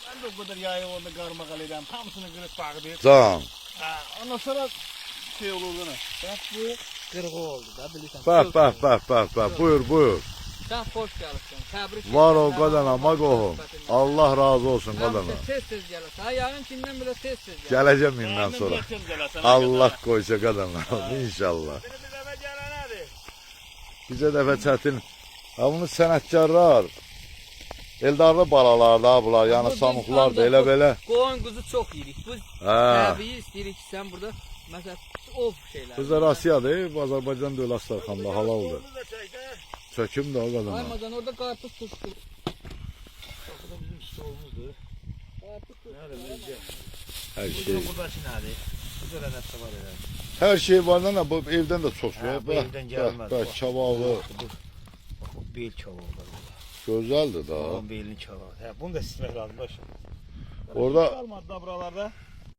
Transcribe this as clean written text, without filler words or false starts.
Ben de o kadar yağı orada karmakal edeyim. Hamısını kırıp bakıp. Can. Ondan sonra şey olur bana. Bak bu kırık oldu da bilirsen. Bak. Buyur. Sen hoş geldin. Tebrik Var ol qadanama qohum. Allah razı olsun qadana. Tez gelirsin. Ayağın içinden bile tez gelir. Gələcəm indən sonra. Allah qoysa qadana. İnşallah. Bizə dəfə çətin. Ha bunu sənətkarlar. Eldarlı balalarda bunlar, yəni samuqlar da elə belə. Qoyun quzu çox yedik. Biz təbii istəyirik ki, sən burada məsələn ov şeylər. Biz də Rusiyadır, Azərbaycan deyil Astarxanda halaldır. Çöküm də o qadana. Aymadan orada qarpız tutdu. Bu da bizim stolumuzdur. Hər şey. Buradaki nerede? Burada da nəsə var ya. Hər şey var da bu evdən də çox şey. Bu evdən gəlməz. Bax, çavağı. Bak o bel çavağı. Gözəldir da. Onun belini çavağı. Bunu da sisteme lazım. Orada Kalmadı da buralarda.